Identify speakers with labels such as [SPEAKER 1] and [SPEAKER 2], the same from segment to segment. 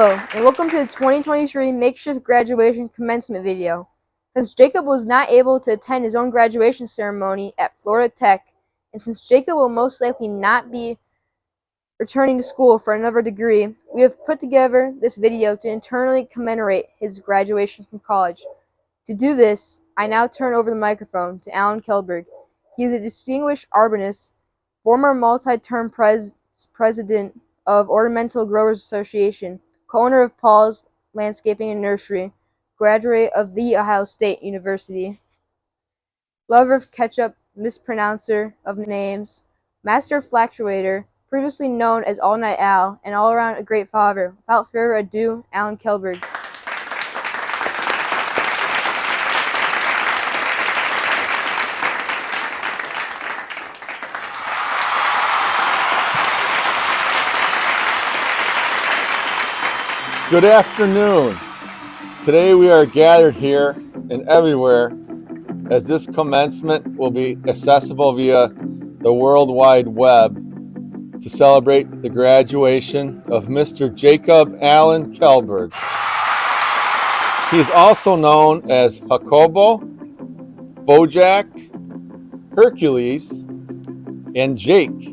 [SPEAKER 1] Hello, and welcome to the 2023 makeshift graduation commencement video. Since Jacob was not able to attend his own graduation ceremony at Florida Tech, and since Jacob will most likely not be returning to school for another degree, we have put together this video to internally commemorate his graduation from college. To do this, I now turn over the microphone to Alan Kelberg. He is a distinguished arborist, former multi-term president of Ornamental Growers Association, co-owner of Paul's Landscaping and Nursery, graduate of The Ohio State University, lover of ketchup, mispronouncer of names, master fluctuator, previously known as All Night Al, and all around a great father. Without further ado, Alan Kelberg.
[SPEAKER 2] Good afternoon. Today we are gathered here and everywhere as this commencement will be accessible via the World Wide Web to celebrate the graduation of Mr. Jacob Allen Kelberg. He is also known as Jacobo, Bojack, Hercules, and Jake,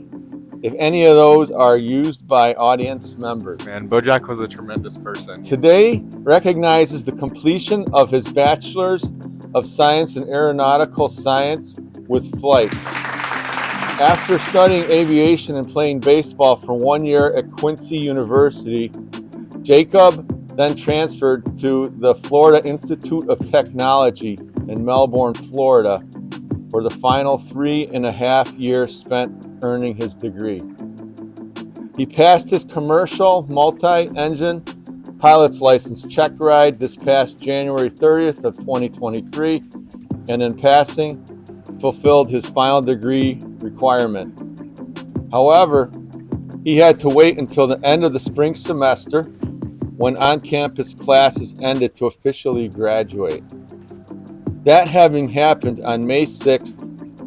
[SPEAKER 2] if any of those are used by audience members.
[SPEAKER 3] Man, Bojack was a tremendous person.
[SPEAKER 2] Today recognizes the completion of his Bachelor's of Science in Aeronautical Science with flight. After studying aviation and playing baseball for 1 year at Quincy University, Jacob then transferred to the Florida Institute of Technology in Melbourne, Florida, for the final 3.5 years spent earning his degree. He passed his commercial multi-engine pilot's license check ride this past January 30th of 2023, and in passing, fulfilled his final degree requirement. However, he had to wait until the end of the spring semester when on-campus classes ended to officially graduate. That having happened on May 6th,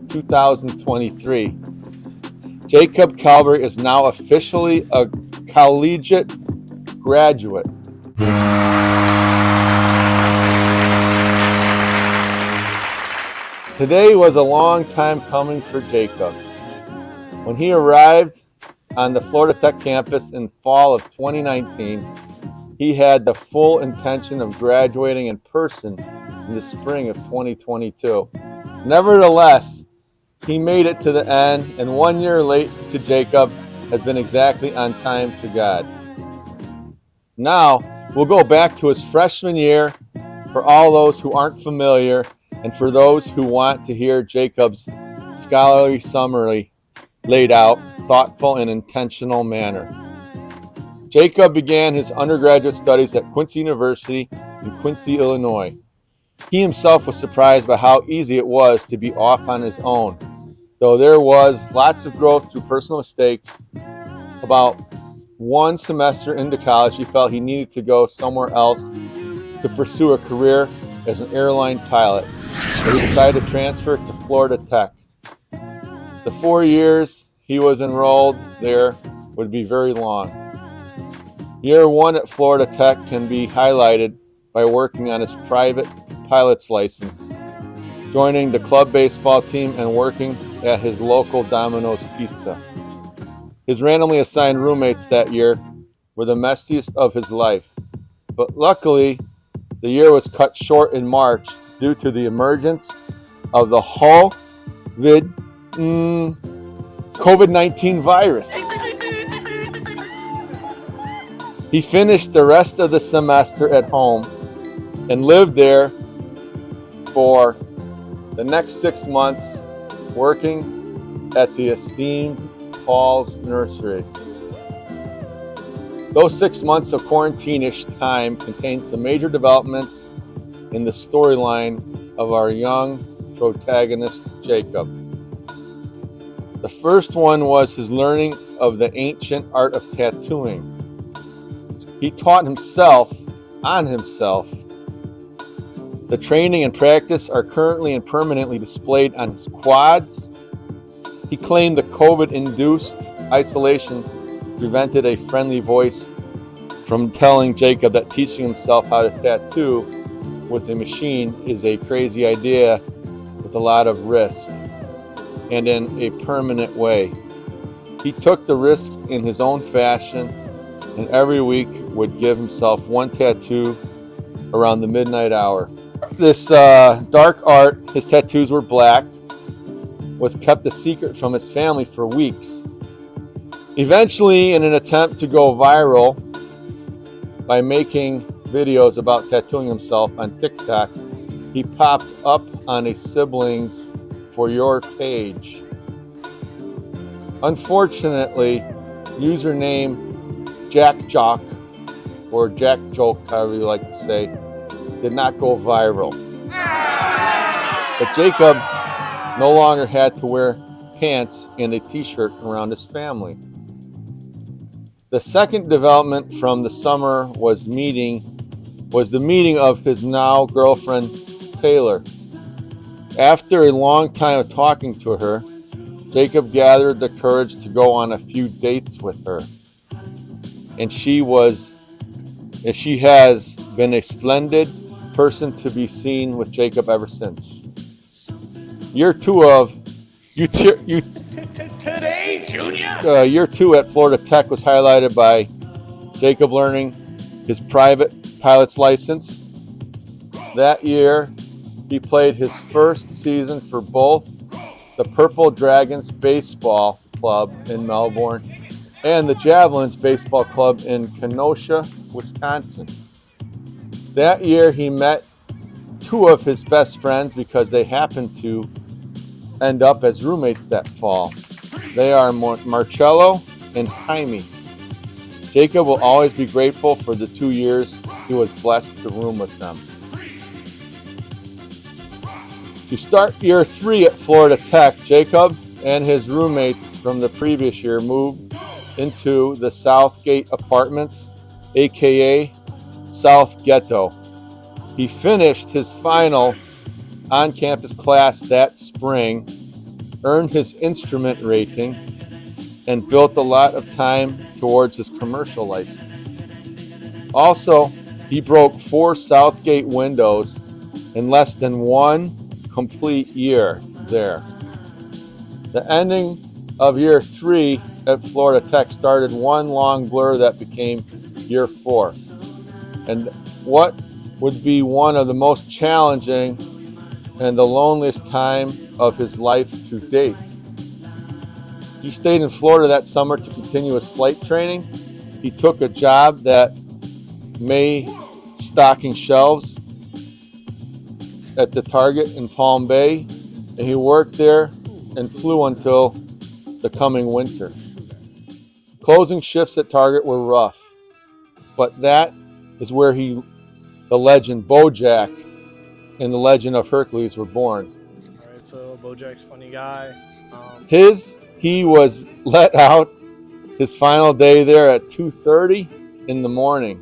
[SPEAKER 2] 2023, Jacob Kelberg is now officially a collegiate graduate. Today was a long time coming for Jacob. When he arrived on the Florida Tech campus in fall of 2019, he had the full intention of graduating in person in the spring of 2022. Nevertheless, he made it to the end, and 1 year late to Jacob has been exactly on time to God. Now, we'll go back to his freshman year for all those who aren't familiar and for those who want to hear Jacob's scholarly summary laid out, thoughtful and intentional manner. Jacob began his undergraduate studies at Quincy University in Quincy, Illinois. He himself was surprised by how easy it was to be off on his own, though there was lots of growth through personal mistakes. About one semester into college, he felt he needed to go somewhere else to pursue a career as an airline pilot, so he decided to transfer to Florida Tech. The 4 years he was enrolled there would be very long. Year one at Florida Tech can be highlighted by working on his private pilot's license, joining the club baseball team, and working at his local Domino's Pizza. His randomly assigned roommates that year were the messiest of his life, but luckily the year was cut short in March due to the emergence of the COVID-19 virus. He finished the rest of the semester at home and lived there for the next 6 months, working at the esteemed Paul's Nursery. Those 6 months of quarantine-ish time contained some major developments in the storyline of our young protagonist, Jacob. The first one was his learning of the ancient art of tattooing. He taught himself on himself. The training and practice are currently and permanently displayed on his quads. He claimed the COVID-induced isolation prevented a friendly voice from telling Jacob that teaching himself how to tattoo with a machine is a crazy idea with a lot of risk and in a permanent way. He took the risk in his own fashion and every week would give himself one tattoo around the midnight hour. This dark art, his tattoos were black, was kept a secret from his family for weeks. Eventually, in an attempt to go viral by making videos about tattooing himself on TikTok, he popped up on a siblings for your page. Unfortunately, username Jack Jock, or Jack Joke, however you like to say, did not go viral. But Jacob no longer had to wear pants and a t-shirt around his family. The second development from the summer was the meeting of his now girlfriend Taylor. After a long time of talking to her, Jacob gathered the courage to go on a few dates with her. And she has been a splendid person to be seen with Jacob ever since. Year two at Florida Tech was highlighted by Jacob learning his private pilot's license. That year, he played his first season for both the Purple Dragons Baseball Club in Melbourne and the Javelins Baseball Club in Kenosha, Wisconsin. That year, he met two of his best friends because they happened to end up as roommates that fall. They are Marcello and Jaime. Jacob will always be grateful for the 2 years he was blessed to room with them. To start year 3 at Florida Tech, Jacob and his roommates from the previous year moved into the Southgate Apartments, aka South Ghetto. He finished his final on-campus class that spring, earned his instrument rating, and built a lot of time towards his commercial license. Also, he broke 4 Southgate windows in less than 1 complete year there. The ending of year 3 at Florida Tech started one long blur that became year 4. And what would be one of the most challenging and the loneliest time of his life to date. He stayed in Florida that summer to continue his flight training. He took a job that May stocking shelves at the Target in Palm Bay, and he worked there and flew until the coming winter. Closing shifts at Target were rough, but that is where the legend Bojack and the legend of Hercules were born.
[SPEAKER 4] All right, so Bojack's a funny guy.
[SPEAKER 2] He was let out his final day there at 2:30 in the morning.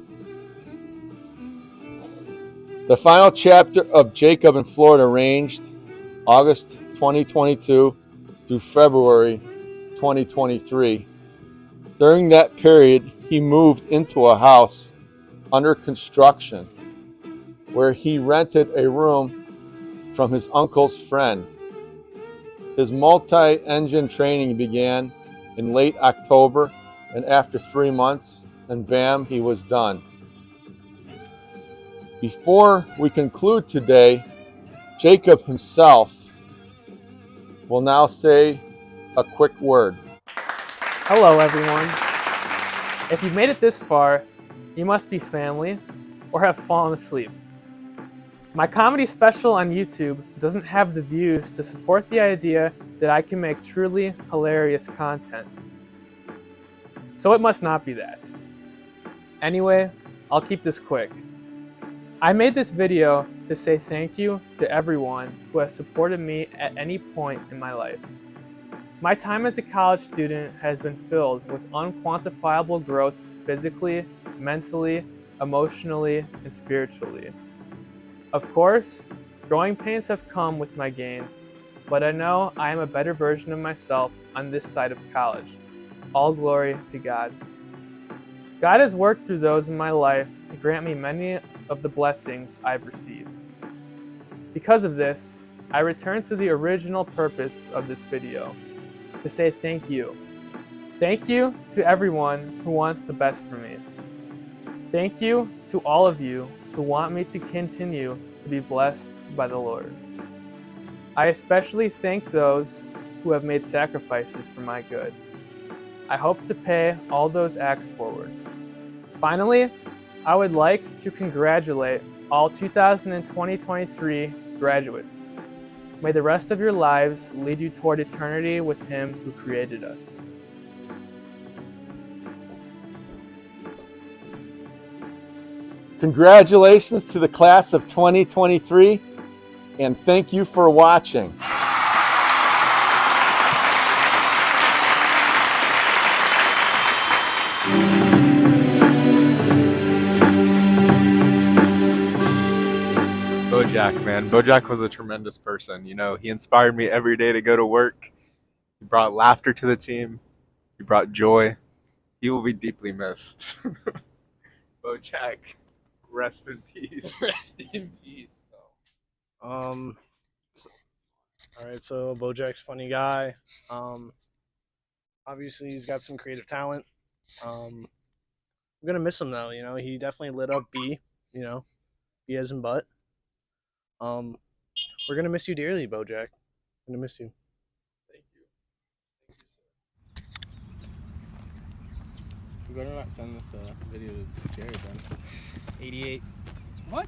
[SPEAKER 2] The final chapter of Jacob in Florida ranged August 2022 through February 2023. During that period, he moved into a house under construction where he rented a room from his uncle's friend. His multi-engine training began in late October, and after 3 months, and bam, he was done. Before we conclude today, Jacob himself will now say a quick word.
[SPEAKER 5] Hello everyone. If you've made it this far, you must be family or have fallen asleep. My comedy special on YouTube doesn't have the views to support the idea that I can make truly hilarious content. So it must not be that. Anyway, I'll keep this quick. I made this video to say thank you to everyone who has supported me at any point in my life. My time as a college student has been filled with unquantifiable growth physically, mentally, emotionally, and spiritually. Of course, growing pains have come with my gains, but I know I am a better version of myself on this side of college. All glory to God. God has worked through those in my life to grant me many of the blessings I've received. Because of this, I return to the original purpose of this video, to say thank you. Thank you to everyone who wants the best for me. Thank you to all of you who want me to continue to be blessed by the Lord. I especially thank those who have made sacrifices for my good. I hope to pay all those acts forward. Finally, I would like to congratulate all 2020-23 graduates. May the rest of your lives lead you toward eternity with Him who created us.
[SPEAKER 2] Congratulations to the class of 2023, and thank you for watching.
[SPEAKER 3] Bojack, man. Bojack was a tremendous person. You know, he inspired me every day to go to work. He brought laughter to the team. He brought joy. He will be deeply missed. Bojack, rest in peace.
[SPEAKER 5] Rest in peace.
[SPEAKER 4] All right, so Bojack's a funny guy. Obviously, he's got some creative talent. I'm gonna miss him though. You know, he definitely lit up B. You know, B as in butt. We're gonna miss you dearly, Bojack. Gonna miss you.
[SPEAKER 5] Thank you. Thank you, sir.
[SPEAKER 6] You better not send this video to Jared then. 88.
[SPEAKER 5] What?